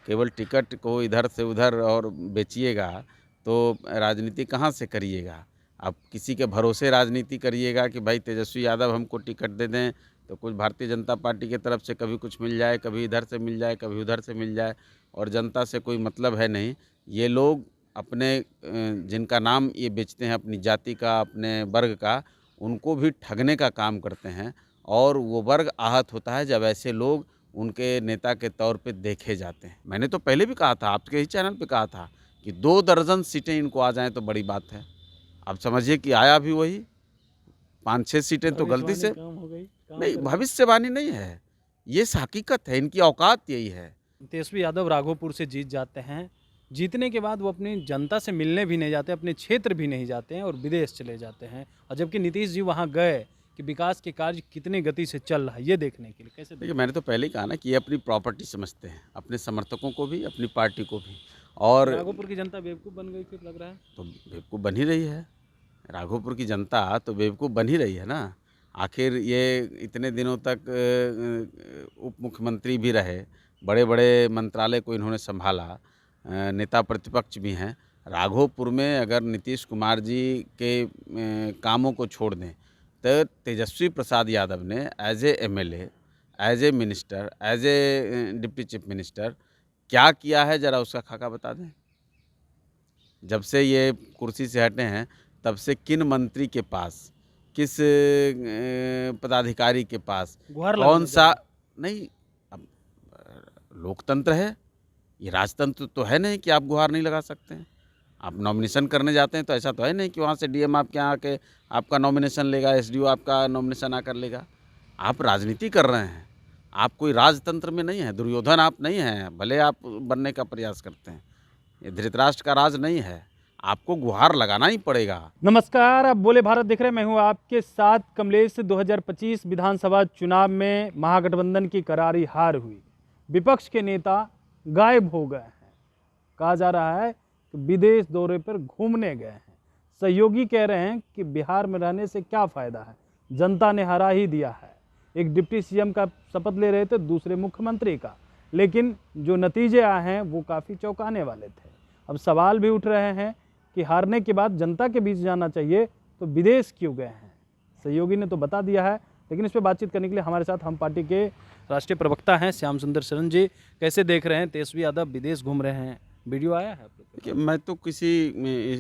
केवल टिकट को इधर से उधर और बेचिएगा तो राजनीति कहाँ से करिएगा। आप किसी के भरोसे राजनीति करिएगा कि भाई तेजस्वी यादव हमको टिकट दे दें तो कुछ भारतीय जनता पार्टी की तरफ से कभी कुछ मिल जाए, कभी इधर से मिल जाए, कभी उधर से मिल जाए, और जनता से कोई मतलब है नहीं। ये लोग अपने जिनका नाम ये बेचते हैं, अपनी जाति का, अपने वर्ग का, उनको भी ठगने का काम करते हैं। और वो वर्ग आहत होता है जब ऐसे लोग उनके नेता के तौर पे देखे जाते हैं। मैंने तो पहले भी कहा था, आपके ही चैनल पे कहा था कि 2 दर्जन सीटें इनको आ जाएं तो बड़ी बात है। अब समझिए कि आया भी वही 5-6 सीटें तो गलती से काम हो गई। नहीं, भविष्यवाणी नहीं है, ये हकीकत है, इनकी औकात यही है। तेजस्वी यादव राघोपुर से जीत जाते हैं। जीतने के बाद वो अपनी जनता से मिलने भी नहीं जाते, अपने क्षेत्र भी नहीं जाते हैं और विदेश चले जाते हैं। और जबकि नीतीश जी वहाँ गए कि विकास के कार्य कितनी गति से चल रहा है ये देखने के लिए। कैसे देखिए, मैंने तो पहले ही कहा ना कि ये अपनी प्रॉपर्टी समझते हैं, अपने समर्थकों को भी, अपनी पार्टी को भी। और राघोपुर की जनता बेवकूफ़ बन गई फिर लग रहा है। तो बेवकूफ़ बन ही रही है, राघोपुर की जनता तो बेवकूफ़ बन ही रही है ना। आखिर ये इतने दिनों तक उप मुख्यमंत्री भी रहे, बड़े बड़े मंत्रालय को इन्होंने संभाला, नेता प्रतिपक्ष भी हैं। राघोपुर में अगर नीतीश कुमार जी के कामों को छोड़ दें तो तेजस्वी प्रसाद यादव ने as a MLA, as a minister, as a deputy chief minister क्या किया है, ज़रा उसका खाका बता दें। जब से ये कुर्सी से हटे हैं तब से किन मंत्री के पास, किस पदाधिकारी के पास गुहार कौन लगाने सा नहीं। अब लोकतंत्र है, ये राजतंत्र तो है नहीं कि आप गुहार नहीं लगा सकते हैं। आप नॉमिनेशन करने जाते हैं तो ऐसा तो है नहीं कि वहाँ से DM आपके यहाँ आके आपका नॉमिनेशन लेगा, SDO आपका नॉमिनेशन आकर लेगा। आप राजनीति कर रहे हैं, आप कोई राजतंत्र में नहीं है, दुर्योधन आप नहीं हैं, भले आप बनने का प्रयास करते हैं। ये धृतराष्ट्र का राज नहीं है, आपको गुहार लगाना ही पड़ेगा। नमस्कार, आप बोले भारत देख रहे हैं। मैं हूं आपके साथ कमलेश। 2025 विधानसभा चुनाव में महागठबंधन की करारी हार हुई, विपक्ष के नेता गायब हो गए हैं। कहा जा रहा है कि विदेश दौरे पर घूमने गए हैं। सहयोगी कह रहे हैं कि बिहार में रहने से क्या फ़ायदा है, जनता ने हरा ही दिया है। एक डिप्टी CM का शपथ ले रहे थे, दूसरे मुख्यमंत्री का, लेकिन जो नतीजे आए हैं वो काफ़ी चौंकाने वाले थे। अब सवाल भी उठ रहे हैं कि हारने के बाद जनता के बीच जाना चाहिए तो विदेश क्यों गए हैं। सहयोगी ने तो बता दिया है, लेकिन इस पर बातचीत करने के लिए हमारे साथ हम पार्टी के राष्ट्रीय प्रवक्ता हैं श्याम सुंदर शरण जी। कैसे देख रहे हैं, तेजस्वी यादव विदेश घूम रहे हैं, वीडियो आया है आप लोग को? देखिए, मैं तो किसी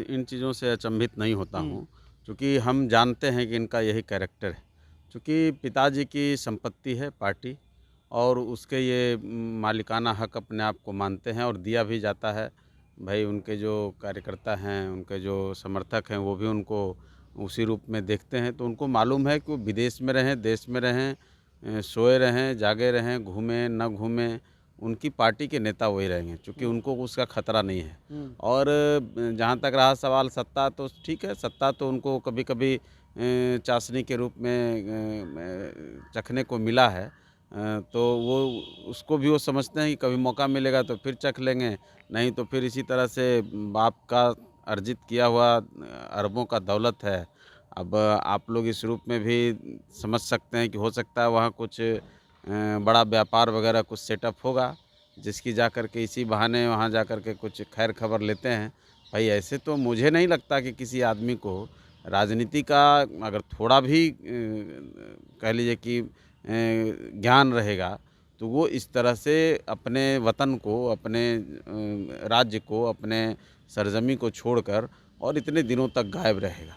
इन चीज़ों से अचंभित नहीं होता हूँ, क्योंकि हम जानते हैं कि इनका यही कैरेक्टर है। क्योंकि पिताजी की संपत्ति है पार्टी, और उसके ये मालिकाना हक अपने आप को मानते हैं और दिया भी जाता है। भाई, उनके जो कार्यकर्ता हैं, उनके जो समर्थक हैं, वो भी उनको उसी रूप में देखते हैं। तो उनको मालूम है कि वो विदेश में रहें, देश में रहें, सोए रहें, जागे रहें, घूमें न घूमें, उनकी पार्टी के नेता वही रहेंगे, क्योंकि उनको उसका खतरा नहीं है। और जहाँ तक रहा सवाल सत्ता, तो ठीक है, सत्ता तो उनको कभी कभी चाशनी के रूप में चखने को मिला है। तो वो उसको भी वो समझते हैं कि कभी मौका मिलेगा तो फिर चख लेंगे, नहीं तो फिर इसी तरह से बाप का अर्जित किया हुआ अरबों का दौलत है। अब आप लोग इस रूप में भी समझ सकते हैं कि हो सकता है वहाँ कुछ बड़ा व्यापार वगैरह कुछ सेटअप होगा, जिसकी जाकर के इसी बहाने वहाँ जाकर के कुछ खैर खबर लेते हैं। भाई, ऐसे तो मुझे नहीं लगता कि किसी आदमी को राजनीति का अगर थोड़ा भी कह लीजिए कि ज्ञान रहेगा तो वो इस तरह से अपने वतन को, अपने राज्य को, अपने सरजमी को छोड़कर और इतने दिनों तक गायब रहेगा।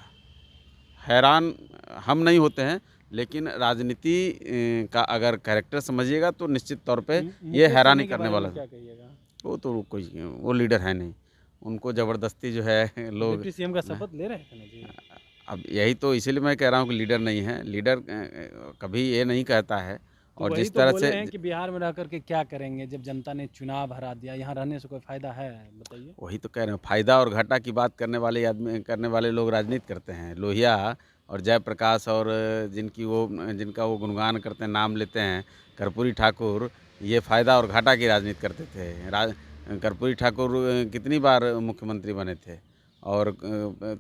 हैरान हम नहीं होते हैं, लेकिन राजनीति का अगर कैरेक्टर समझिएगा तो निश्चित तौर पे ये हैरानी करने वाला है। क्या कहिएगा? वो तो कोई वो लीडर है नहीं, उनको ज़बरदस्ती जो है लोग। डिप्टी CM का शपथ ले रहे थे ना जी। अब यही तो इसीलिए मैं कह रहा हूँ कि लीडर नहीं है। लीडर कभी ये नहीं कहता है। तो और वही जिस तो तरह बोले से हैं कि बिहार में रह करके क्या करेंगे जब जनता ने चुनाव हरा दिया, यहाँ रहने से कोई फायदा है? बताइए। वही तो कह रहे हैं, फायदा और घाटा की बात करने वाले लोग राजनीति करते हैं। लोहिया और जयप्रकाश और जिनका वो गुणगान करते हैं, नाम लेते हैं, कर्पूरी ठाकुर, ये फायदा और घाटा की राजनीति करते थे। कर्पूरी ठाकुर कितनी बार मुख्यमंत्री बने थे, और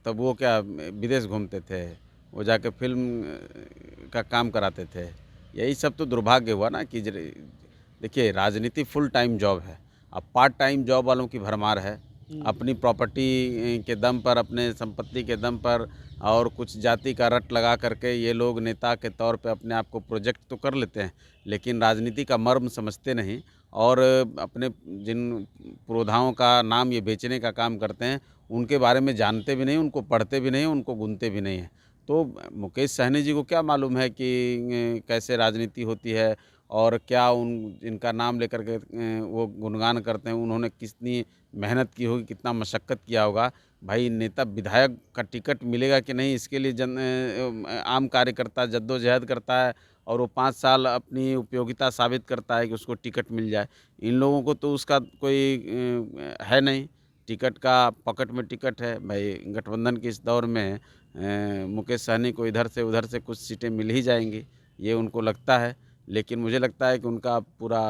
तब वो क्या विदेश घूमते थे, वो जाके फिल्म का काम कराते थे। यही सब तो दुर्भाग्य हुआ ना कि देखिए, राजनीति फुल टाइम जॉब है। अब पार्ट टाइम जॉब वालों की भरमार है। अपनी प्रॉपर्टी के दम पर, अपने संपत्ति के दम पर और कुछ जाति का रट लगा करके ये लोग नेता के तौर पे अपने आप को प्रोजेक्ट तो कर लेते हैं, लेकिन राजनीति का मर्म समझते नहीं और अपने जिन पुरोधाओं का नाम ये बेचने का काम करते हैं उनके बारे में जानते भी नहीं, उनको पढ़ते भी नहीं, उनको गुनते भी नहीं हैं। तो मुकेश सहनी जी को क्या मालूम है कि कैसे राजनीति होती है और क्या इनका नाम लेकर के वो गुणगान करते हैं, उन्होंने कितनी मेहनत की होगी, कितना मशक्क़त किया होगा। भाई नेता विधायक का टिकट मिलेगा कि नहीं, इसके लिए आम कार्यकर्ता जद्दोजहद करता है और वो 5 साल अपनी उपयोगिता साबित करता है कि उसको टिकट मिल जाए। इन लोगों को तो उसका कोई है नहीं, टिकट का पॉकेट में टिकट है। भाई गठबंधन के इस दौर में मुकेश सहनी को इधर से उधर से कुछ सीटें मिल ही जाएंगी, ये उनको लगता है, लेकिन मुझे लगता है कि उनका पूरा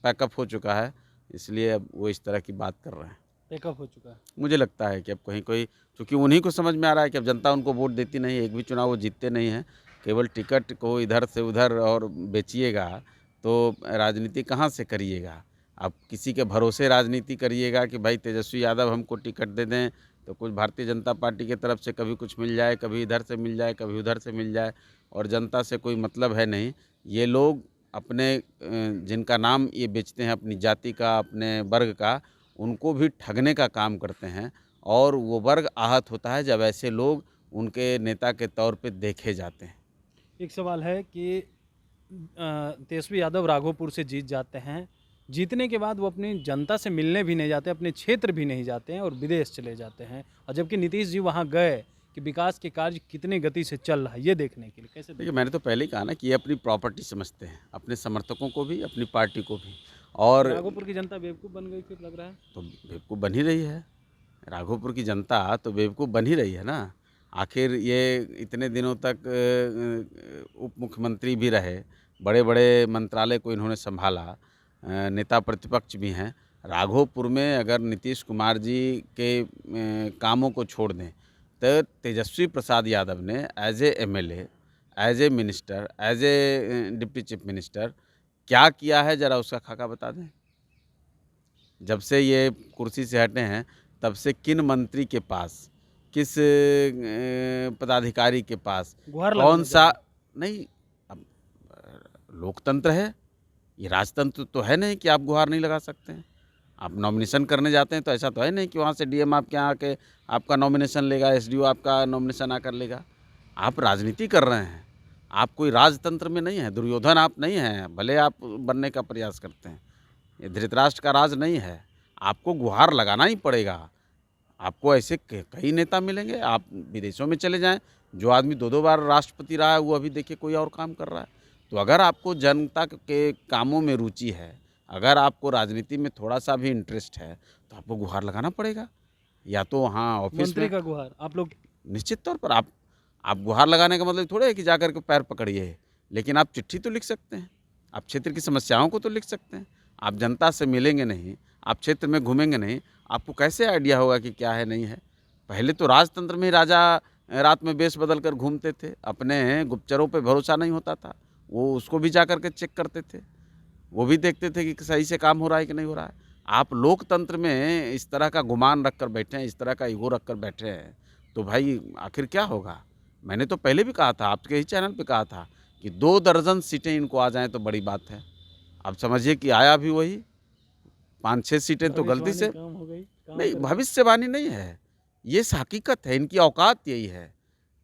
पैकअप हो चुका है, इसलिए अब वो इस तरह की बात कर रहे हैं। पैकअप हो चुका है। मुझे लगता है कि अब कहीं कोई, क्योंकि उन्हीं को समझ में आ रहा है कि अब जनता उनको वोट देती नहीं, एक भी चुनाव वो जीतते नहीं हैं। केवल टिकट को इधर से उधर और बेचिएगा तो राजनीति कहाँ से करिएगा। अब किसी के भरोसे राजनीति करिएगा कि भाई तेजस्वी यादव हमको टिकट दे दें तो कुछ भारतीय जनता पार्टी की तरफ से कभी कुछ मिल जाए, कभी इधर से मिल जाए, कभी उधर से मिल जाए, और जनता से कोई मतलब है नहीं। ये लोग अपने जिनका नाम ये बेचते हैं, अपनी जाति का, अपने वर्ग का, उनको भी ठगने का काम करते हैं और वो वर्ग आहत होता है जब ऐसे लोग उनके नेता के तौर पे देखे जाते हैं। एक सवाल है कि तेजस्वी यादव राघोपुर से जीत जाते हैं, जीतने के बाद वो अपनी जनता से मिलने भी नहीं जाते, अपने क्षेत्र भी नहीं जाते हैं और विदेश चले जाते हैं, और जबकि नीतीश जी वहाँ गए कि विकास के कार्य कितनी गति से चल रहा है ये देखने के लिए। कैसे देखिए, मैंने तो पहले ही कहा ना कि ये अपनी प्रॉपर्टी समझते हैं, अपने समर्थकों को भी, अपनी पार्टी को भी। और राघोपुर की जनता बेवकूफ़ बन गई फिर लग रहा है। तो बेवकूफ़ बन ही रही है, राघोपुर की जनता तो बेवकूफ़ बन ही रही है ना। आखिर ये इतने दिनों तक उप मुख्यमंत्री भी रहे, बड़े बड़े मंत्रालय को इन्होंने संभाला, नेता प्रतिपक्ष भी हैं। राघोपुर में अगर नीतीश कुमार जी के कामों को छोड़ दें तो तेजस्वी प्रसाद यादव ने as a MLA, as a minister, as a deputy chief minister क्या किया है, ज़रा उसका खाका बता दें। जब से ये कुर्सी से हटे हैं तब से किन मंत्री के पास, किस पदाधिकारी के पास, कौन सा, नहीं, अब लोकतंत्र है, ये राजतंत्र तो है नहीं कि आप गुहार नहीं लगा सकते हैं। आप नॉमिनेशन करने जाते हैं तो ऐसा तो है नहीं कि वहाँ से DM आपके यहाँ आके आपका नॉमिनेशन लेगा, SDO आपका नॉमिनेशन आकर लेगा। आप राजनीति कर रहे हैं, आप कोई राजतंत्र में नहीं है, दुर्योधन आप नहीं हैं, भले आप बनने का प्रयास करते हैं, ये धृतराष्ट्र का राज नहीं है। आपको गुहार लगाना ही पड़ेगा। आपको ऐसे कई नेता मिलेंगे, आप विदेशों में चले जाएं, जो आदमी 2-2 बार राष्ट्रपति रहा है वो अभी देखिए कोई और काम कर रहा है। तो अगर आपको जनता के कामों में रुचि है, अगर आपको राजनीति में थोड़ा सा भी इंटरेस्ट है, तो आपको गुहार लगाना पड़ेगा। या तो वहाँ ऑफिस मंत्री में का गुहार आप लोग, निश्चित तौर पर आप गुहार लगाने का मतलब थोड़ा है कि जाकर के पैर पकड़िए, लेकिन आप चिट्ठी तो लिख सकते हैं, आप क्षेत्र की समस्याओं को तो लिख सकते हैं। आप जनता से मिलेंगे नहीं, आप क्षेत्र में घूमेंगे नहीं, आपको कैसे आइडिया होगा कि क्या है नहीं है। पहले तो राजतंत्र में राजा रात में वेश बदल कर घूमते थे, अपने गुप्तचरों पे भरोसा नहीं होता था, वो उसको भी जा कर के चेक करते थे, वो भी देखते थे कि सही से काम हो रहा है कि नहीं हो रहा है। आप लोकतंत्र में इस तरह का गुमान रख कर बैठे हैं, इस तरह का ईगो रख कर बैठे हैं, तो भाई आखिर क्या होगा। मैंने तो पहले भी कहा था, आपके ही चैनल पे कहा था कि 2 दर्जन सीटें इनको आ जाएं तो बड़ी बात है। अब समझिए कि आया भी वही 5-6 सीटें तो गलती से नहीं, भविष्यवाणी नहीं है, ये हकीकत है, इनकी औकात यही है।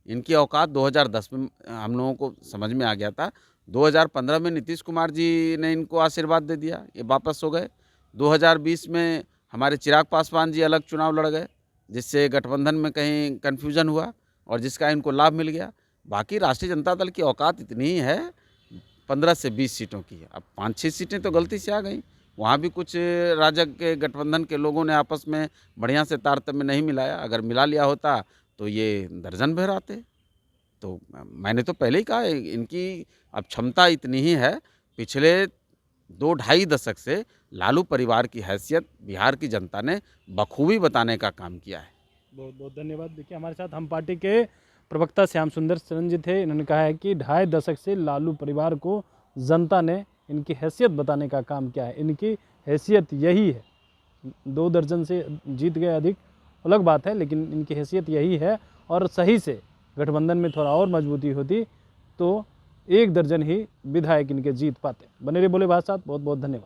इनकी औकात 2010 में हम लोगों को समझ में आ गया था। 2015 में नीतीश कुमार जी ने इनको आशीर्वाद दे दिया, ये वापस हो गए। 2020 में हमारे चिराग पासवान जी अलग चुनाव लड़ गए, जिससे गठबंधन में कहीं कन्फ्यूजन हुआ और जिसका इनको लाभ मिल गया। बाकी राष्ट्रीय जनता दल की औकात इतनी ही है 15 से 20 सीटों की। अब 5-6 सीटें तो गलती से आ गई, वहाँ भी कुछ राजग के गठबंधन के लोगों ने आपस में बढ़िया से तारतम्य नहीं मिलाया। अगर मिला लिया होता तो ये दर्जन भर आते। तो मैंने तो पहले ही कहा, इनकी अब क्षमता इतनी ही है। पिछले 2-2.5 दशक से लालू परिवार की हैसियत बिहार की जनता ने बखूबी बताने का काम किया है। बहुत बहुत धन्यवाद। देखिए, हमारे साथ हम पार्टी के प्रवक्ता श्याम सुंदर शरण जी थे। इन्होंने कहा है कि 2.5 दशक से लालू परिवार को जनता ने इनकी हैसियत बताने का काम किया है, इनकी हैसियत यही है। 2 दर्जन से जीत गए अधिक अलग बात है, लेकिन इनकी हैसियत यही है। और सही से गठबंधन में थोड़ा और मजबूती होती तो 1 दर्जन ही विधायक इनके जीत पाते। बने रहिए बोले भारत साथ, बहुत बहुत धन्यवाद।